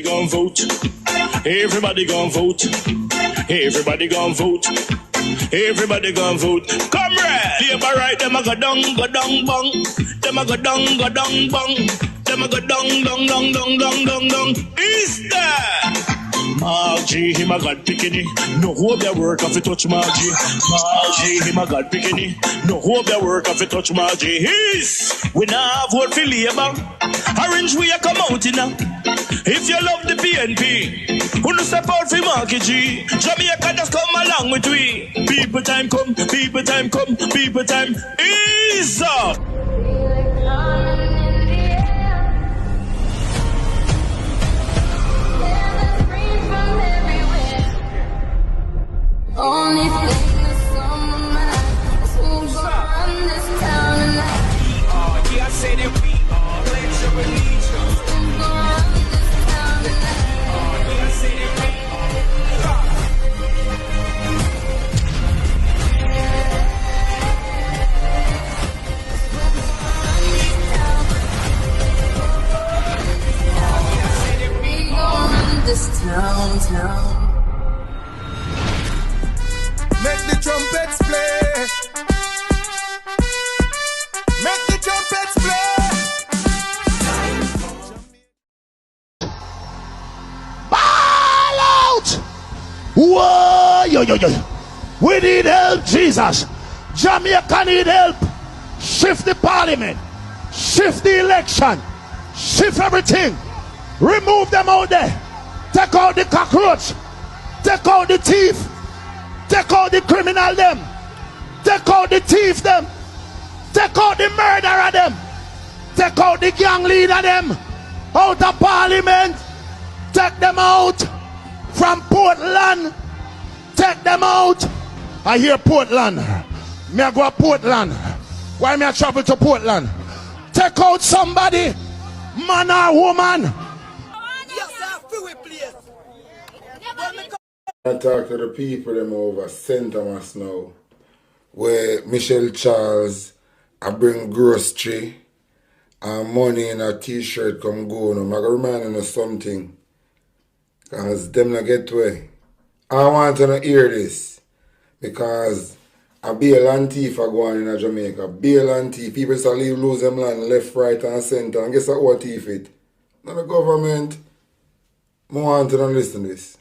Gon' vote. Everybody gon' vote. Everybody gon' vote. Everybody gon' vote. Comrade! Labor right, them a go down, bong. Them a go down, bong. Them a go down. Is that? Margie, him a God picking. No hope their work if you touch Margie. Margie, him a God picking. No hope their work if you touch Margie. We now vote for Labour. Orange we a come out in now. If you love the PNP, who no step out for Marky G. Jamaica just come along with we. People time come, people time come, people time is up. Only thing that's on my mind is who's gonna run this town tonight. Yeah, I say that we are. Pledge your allegiance. Who's gonna run this town tonight? Yeah, I say that we are. We gonna run this town. Make the trumpets play. Make the trumpets play. Ball out! Whoa, yo. We need help, Jesus. Jamaica need help. Shift the parliament. Shift the election. Shift everything. Remove them out there. Take out the cockroach. Take out the thief. Take out the criminal them. Take out the thief them. Take out the murderer them. Take out the gang leader them. Out of parliament. Take them out. From Portland. Take them out. I hear Portland. Me I go to Portland. Why me I travel to Portland? Take out somebody. Man or woman. Yes, I feel it, please. I talk to the people them over St. Thomas now, where Michelle Charles I bring grocery and money in a t-shirt come go. No, I remind them of something, because them not get way. I want to hear this, because a bail and thief are going in Jamaica. Bail and thief, people say lose them land left, right and center, and guess what thief it? Not the government. I want to listen to this.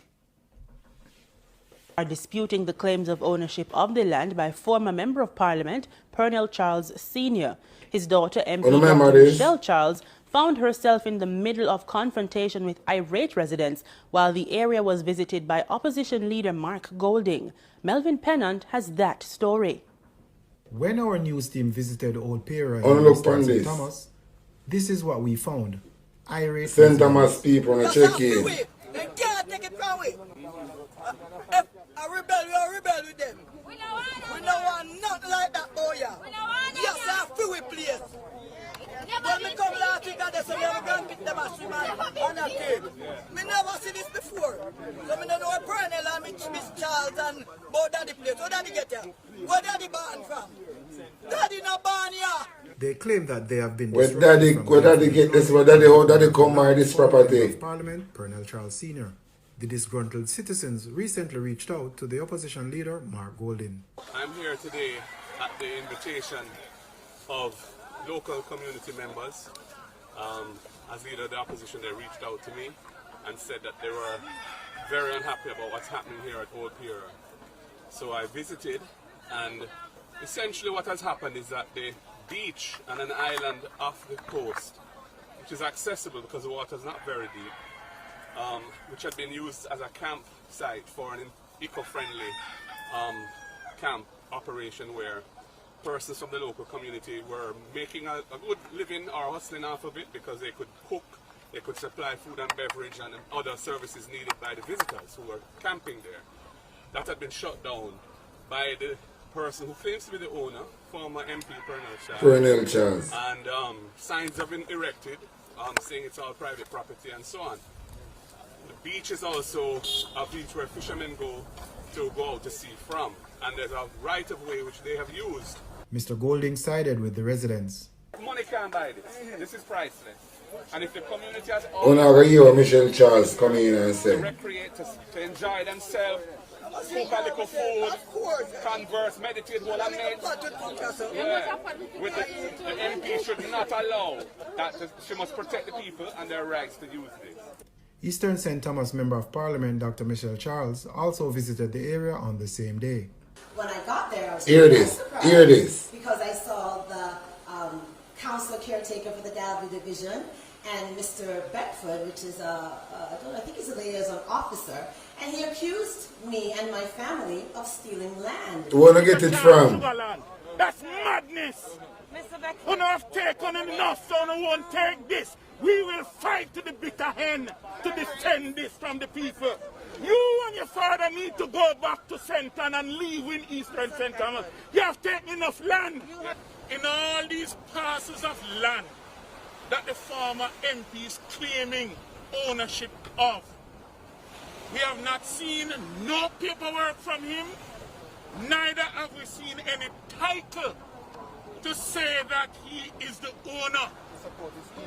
Are disputing the claims of ownership of the land by former Member of Parliament, Pernell Charles Sr. His daughter, MP Dr. Michelle Charles, found herself in the middle of confrontation with irate residents while the area was visited by opposition leader Mark Golding. Melvin Pennant has that story. When our news team visited Old Pier in St. Thomas, this is what we found. Irate St. Thomas people want to check in. They can't take it from me. I rebel with them. We don't want nothing like that, boy. Yes, I feel it, please. When me come last week, I said, I'm going to get them a swim on a kid. Me never see this before. So me don't know what Pernell and Miss Charles and about Daddy place. Where Daddy get here? Where Daddy born from? Daddy not born here. They claim that they have been where Daddy get this, how Daddy come by this property? Of Parliament, Pernell Charles Sr. The disgruntled citizens recently reached out to the opposition leader, Mark Golding. I'm here today at the invitation of local community members. As leader of the opposition, they reached out to me and said that they were very unhappy about what's happening here at Old Pier. So I visited, and essentially what has happened is that the beach and an island off the coast, which is accessible because the water is not very deep, which had been used as a campsite for an eco-friendly camp operation where persons from the local community were making a good living or hustling off of it because they could cook, they could supply food and beverage and other services needed by the visitors who were camping there. That had been shut down by the person who claims to be the owner, former MP Pernell Charles. And signs have been erected saying it's all private property and so on. The beach is also a beach where fishermen go out to sea from, and there's a right-of-way which they have used. Mr. Golding sided with the residents. Money can't buy this. This is priceless. And if the community has We're not going to hear Michelle Charles come in and to say, recreate, to enjoy themselves, cook a little food, converse, meditate, what I mean. Yeah. With the MP should not allow that. She must protect the people and their rights to use this. Eastern St. Thomas Member of Parliament Dr. Michelle Charles also visited the area on the same day. When I got there, I was surprised. Here it is. Because I saw the council caretaker for the Dalby Division and Mr. Beckford, which is I think he's a liaison officer, and he accused me and my family of stealing land. Where do you get it from? That's madness. You don't have taken enough, so no one take this. We will fight to the bitter end to defend this from the people. You and your father need to go back to Centon and leave in Eastern St. Thomas. You have taken enough land. In all these parcels of land that the former MP is claiming ownership of, we have not seen no paperwork from him, neither have we seen any title to say that he is the owner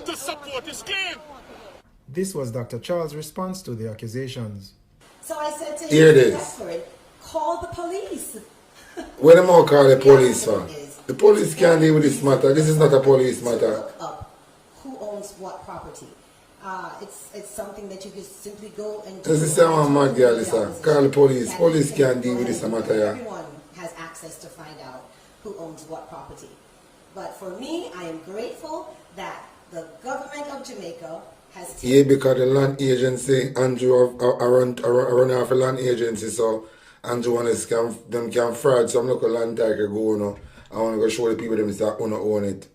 to support his claim. This was Dr. Charles' response to the accusations. So I said to Here it him, is. call the police. What am I call the police for? The police can't deal with this matter. This is not a police matter. Look up who owns what property. It's something that you just simply go and do. This is someone mad girl, listen. Call the police. Police can't deal with this matter, yeah. Everyone has access to find out who owns what property. But for me, I am grateful that the government of Jamaica has taken... Yeah, because the land agency, Andrew run off a land agency, so Andrew want to them can fraud some local land tiger go on. I want to go show the people them that own it.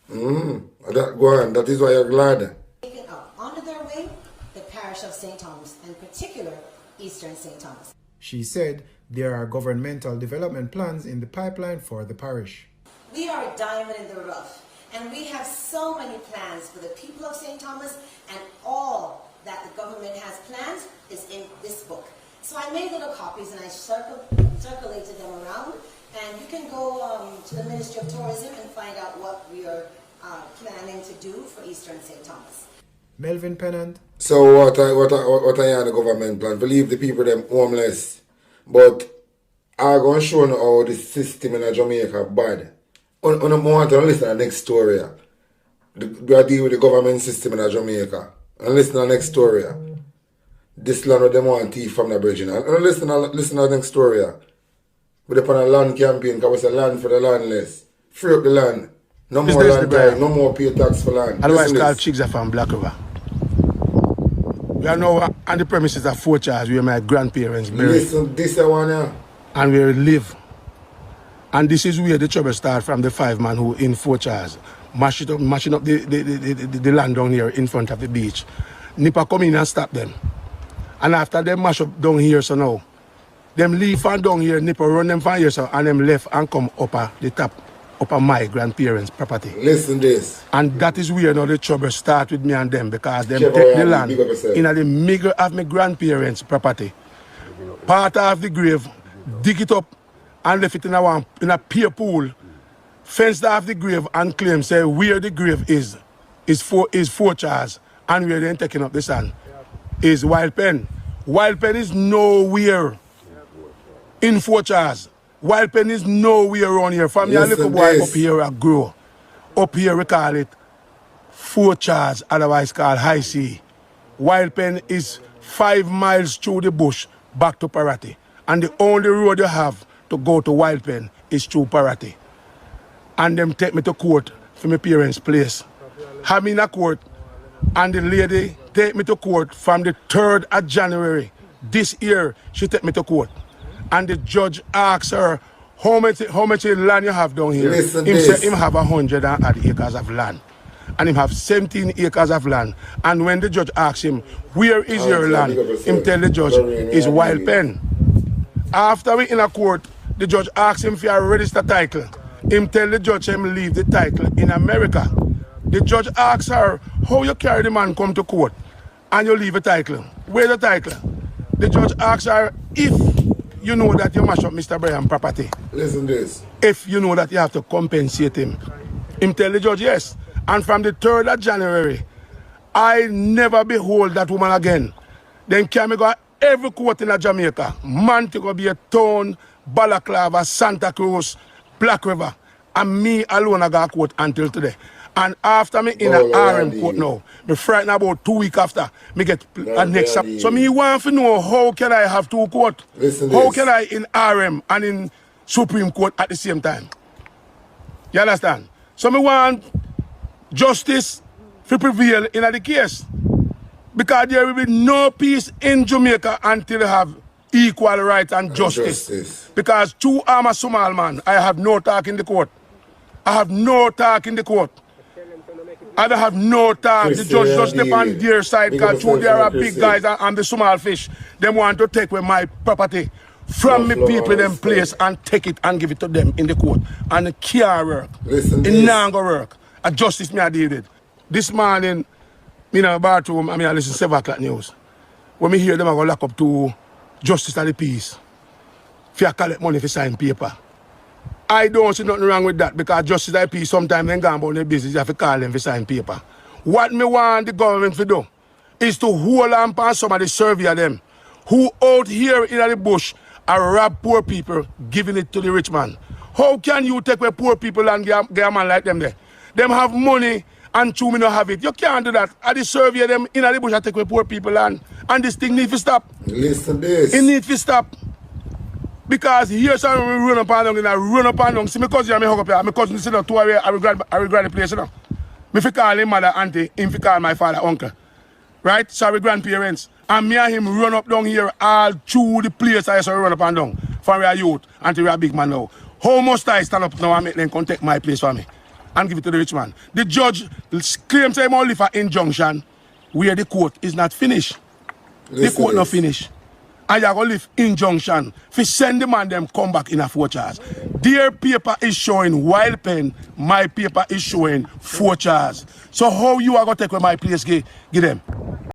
That, go on, that is why you're glad. Taken up under their wing the parish of St. Thomas, and in particular, Eastern St. Thomas. She said there are governmental development plans in the pipeline for the parish. We are a diamond in the rough, and we have so many plans for the people of St. Thomas, and all that the government has planned is in this book. So I made little copies and I circulated them around, and you can go to the Ministry of Tourism and find out what we are planning to do for Eastern St. Thomas. Melvin Pennant. So what are the government plan? To leave the people them homeless. But I'm going to show you how the system in Jamaica bad. I want to listen to the next story. We deal with the government system in Jamaica. And listen to the next story. This land what them want thief from the Aboriginal. And listen to the next story. We're upon a land campaign because it's a land for the landless. Free up the land. No more land time, no more pay tax for land. Otherwise called Chigza from Black River. We are now on the premises of Fort Charles where my grandparents buried. Listen, this one here. And where we live. And this is where the trouble starts from the 5 man who in Fort Charles. Mashing up the land down here in front of the beach. Nipper come in and stop them. And after them mash up down here so now, them leave from down here, Nipper run them from here so, and them left and come up the top. Up on my grandparents' property. Listen this. And that is where now the trouble start with me and them because them take the land in the middle of my grandparents' property. Part of the grave, dig it up and left it in a pier pool, fenced off the grave and claim say where the grave is Fort Charles and where they're taking up the sand is Wild Pen. Wild Pen is nowhere in Fort Charles. Wild Pen is nowhere around here. From your little boy up here I grow. Up here we call it Fort Charles, otherwise called High Sea. Wild Pen is 5 miles through the bush back to Paraty. And the only road you have to go to Wild Pen is through Paraty. And them take me to court for my parents' place. Have me in a court and the lady take me to court from the 3rd of January. This year she take me to court. And the judge asks her, how much land you have down here? Listen him this. say him have 100 acres of land. And him have 17 acres of land. And when the judge asks him, where is your land? Him tell the judge, it's Wild Pen. After we in a court, the judge asks him for a register title. Him tell the judge him leave the title in America. The judge asks her, how you carry the man come to court and you leave a title? Where's the title? The judge asks her, if you know that you mash up Mr. Brian's property. Listen this. If you know that you have to compensate him. Him tell the judge yes. And from the 3rd of January, I never behold that woman again. Then can me go every court in Jamaica. Montego Bay, Town, Balaclava, Santa Cruz, Black River. And me alone I got court until today. And after me in a RM court now, me frightened about 2 weeks after me get a next. So me want to know how can I have 2 court? How can I in RM and in Supreme Court at the same time? You understand? So me want justice to prevail in the case. Because there will be no peace in Jamaica until you have equal rights and justice. Because true I'm a small man, I have no talk in the court. I have no talk in the court. I don't have no talk. The judge just depend on their side because they are big guys and the small fish. They want to take away my property from me people in them place and take it and give it to them in the court. And it can't work. It not gonna work. A justice me I deal with. This morning, in a bathroom, I listen to 7 o'clock news. When me hear them, I go lock up to Justice of the Peace. If you collect money for sign paper. I don't see nothing wrong with that because Justice of the Peace sometimes they go about their business, you have to call them for sign paper. What me want the government to do is to hold on upon some of the survey of them who out here in the bush are rob poor people, giving it to the rich man. How can you take away poor people and get a man like them there? Them have money and 2 me not have it. You can't do that. At the survey them in the bush I take away poor people and this thing need to stop. Listen this. It need to stop. Because here's how we run up and down and I run up and down. See my cousin and me hug up here. My cousin sit down 2 away, I regret the place, you know. Me fi call him mother, auntie, him fi call my father, uncle. Right? Sorry grandparents. And me and him run up down here all through the place I used to run up and down. From we are youth until we are big man now. How must I stand up now and make them come take my place for me? And give it to the rich man. The judge claims him only for injunction where the court is not finished. The court not finished. And you're going to leave injunction for send the man them come back in a 4 charge. Their paper is showing wild pen, my paper is showing 4 charge. So how you are going to take away my place, give them?